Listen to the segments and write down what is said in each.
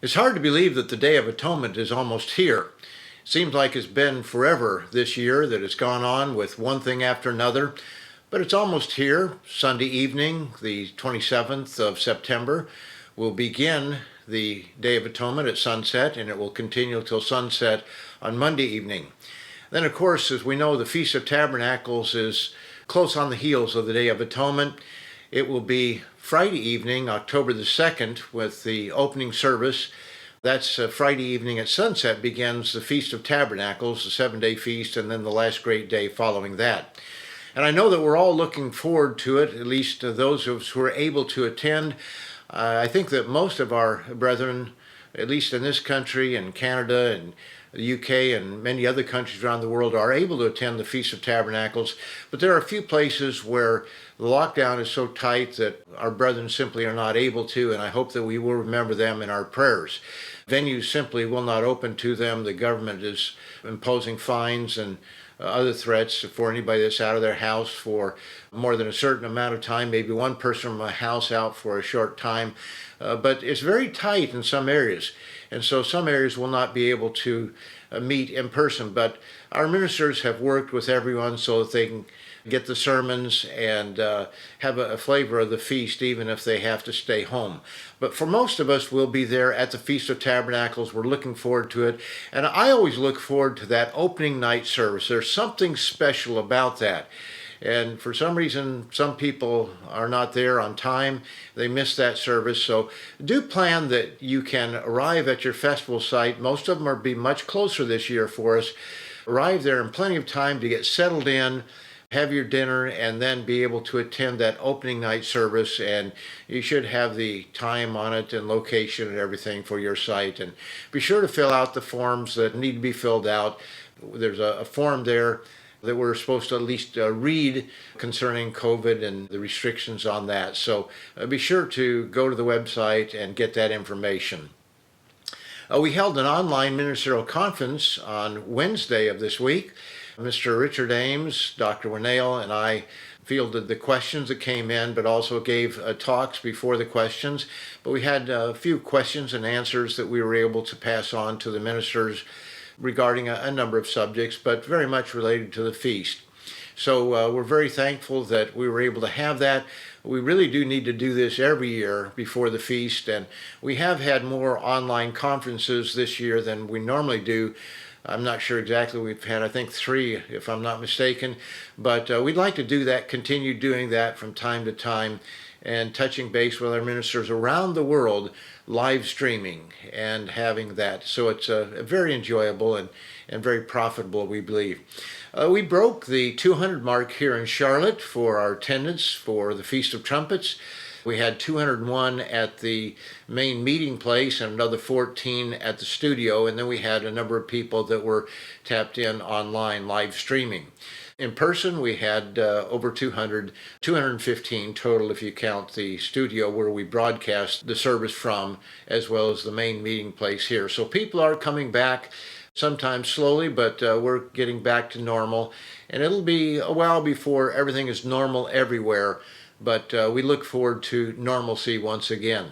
It's hard to believe that the Day of Atonement is almost here. Seems like it's been forever this year that it's gone on with one thing after another, but it's almost here. Sunday evening, the 27th of September, will begin the Day of Atonement at sunset, and it will continue till sunset on Monday evening. Then, of course, as we know, the Feast of Tabernacles is close on the heels of the Day of Atonement. It will be Friday evening, October the 2nd, with the opening service. That's Friday evening at sunset begins the Feast of Tabernacles, the 7-day feast, and then the last great day following that. And I know that we're all looking forward to it, at least those of us who are able to attend. I think that most of our brethren, at least in this country and Canada and the UK and many other countries around the world, are able to attend the Feast of Tabernacles, but there are a few places where the lockdown is so tight that our brethren simply are not able to, and I hope that we will remember them in our prayers. Venues simply will not open to them. The government is imposing fines and other threats for anybody that's out of their house for more than a certain amount of time, maybe one person from a house out for a short time. But it's very tight in some areas, and so some areas will not be able to meet in person. But our ministers have worked with everyone so that they can get the sermons and have a flavor of the feast, even if they have to stay home. But for most of us, we'll be there at the Feast of Tabernacles. We're looking forward to it. And I always look forward to that opening night service. There's something special about that. And for some reason, some people are not there on time. They miss that service. So do plan that you can arrive at your festival site. Most of them will be much closer this year for us. Arrive there in plenty of time to get settled in, have your dinner, and then be able to attend that opening night service. And you should have the time on it and location and everything for your site. And be sure to fill out the forms that need to be filled out. There's a form there that we're supposed to at least read concerning COVID and the restrictions on that. So be sure to go to the website and get that information. We held an online ministerial conference on Wednesday of this week. Mr. Richard Ames, Dr. Winnale, and I fielded the questions that came in, but also gave talks before the questions. But we had a few questions and answers that we were able to pass on to the ministers regarding a number of subjects, but very much related to the feast. So we're very thankful that we were able to have that. We really do need to do this every year before the feast, and we have had more online conferences this year than we normally do. I'm not sure exactly. We've had, I think, 3, if I'm not mistaken. But we'd like to do that, continue doing that from time to time, and touching base with our ministers around the world, live streaming and having that. So it's very enjoyable and very profitable, we believe. We broke the 200 mark here in Charlotte for our attendance for the Feast of Trumpets. We had 201 at the main meeting place and another 14 at the studio, and then we had a number of people that were tapped in online live streaming. In person, we had over 200, 215 total if you count the studio where we broadcast the service from, as well as the main meeting place here. So people are coming back, sometimes slowly, but we're getting back to normal. And it'll be a while before everything is normal everywhere, but we look forward to normalcy once again.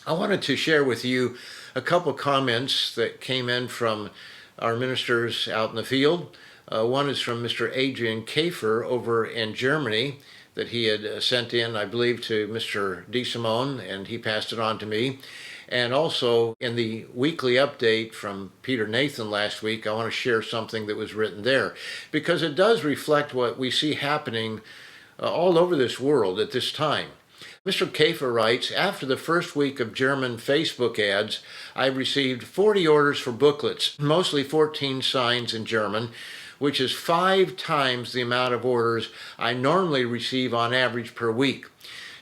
I wanted to share with you a couple comments that came in from our ministers out in the field. One is from Mr. Adrian Kafer over in Germany that he had sent in, I believe, to Mr. DeSimone, and he passed it on to me. And also in the weekly update from Peter Nathan last week, I want to share something that was written there, because it does reflect what we see happening all over this world at this time. Mr. Kafer writes, after the first week of German Facebook ads, I received 40 orders for booklets, mostly 14 signs in German, which is 5 times the amount of orders I normally receive on average per week.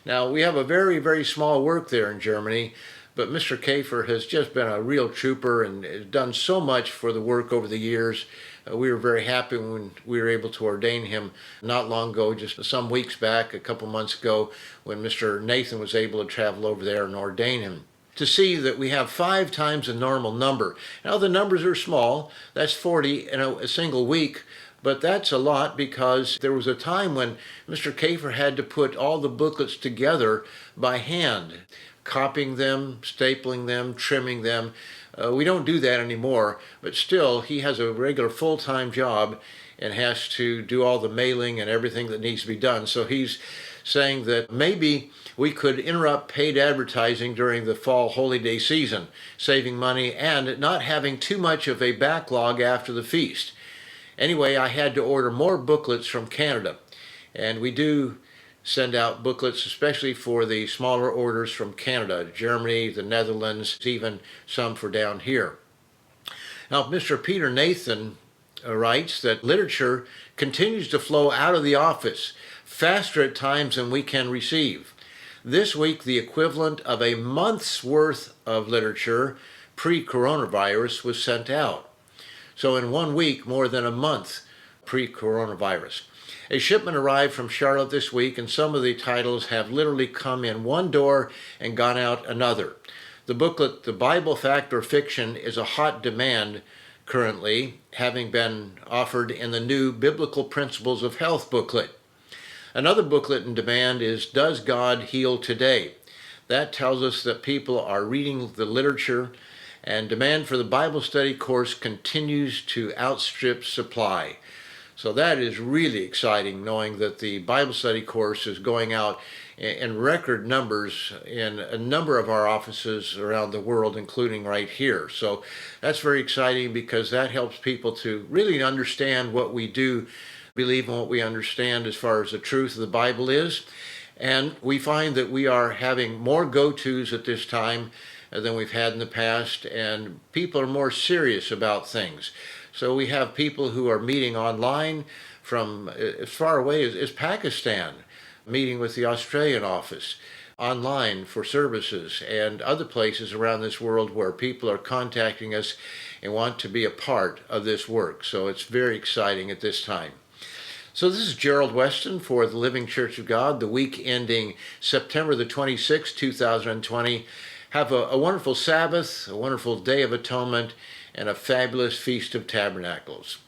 Now, we have a very, very small work there in Germany, but Mr. Kafer has just been a real trooper and has done so much for the work over the years. We were very happy when we were able to ordain him not long ago, just some weeks back, a couple months ago, when Mr. Nathan was able to travel over there and ordain him. To see that we have 5 times the normal number. Now the numbers are small, that's 40 in a single week, but that's a lot because there was a time when Mr. Kafer had to put all the booklets together by hand, copying them, stapling them, trimming them. We don't do that anymore, but still he has a regular full-time job and has to do all the mailing and everything that needs to be done. So he's saying that maybe we could interrupt paid advertising during the fall holy day season, saving money and not having too much of a backlog after the feast. Anyway, I had to order more booklets from Canada, and we do send out booklets, especially for the smaller orders from Canada, Germany, the Netherlands, even some for down here. Now, Mr. Peter Nathan writes that literature continues to flow out of the office faster at times than we can receive. This week, the equivalent of a month's worth of literature pre-coronavirus was sent out. So in 1 week, more than a month pre-coronavirus. A shipment arrived from Charlotte this week, and some of the titles have literally come in one door and gone out another. The booklet, The Bible Fact or Fiction, is a hot demand currently, having been offered in the new Biblical Principles of Health booklet. Another booklet in demand is Does God Heal Today? That tells us that people are reading the literature, and demand for the Bible study course continues to outstrip supply. So that is really exciting, knowing that the Bible study course is going out in record numbers in a number of our offices around the world, including right here. So that's very exciting because that helps people to really understand what we do believe in, what we understand as far as the truth of the Bible is. And we find that we are having more go-tos at this time than we've had in the past, and people are more serious about things. So we have people who are meeting online from as far away as Pakistan, meeting with the Australian office online for services, and other places around this world where people are contacting us and want to be a part of this work. So it's very exciting at this time. So this is Gerald Weston for the Living Church of God, the week ending September the 26th, 2020. Have a wonderful Sabbath, a wonderful Day of Atonement, and a fabulous Feast of Tabernacles.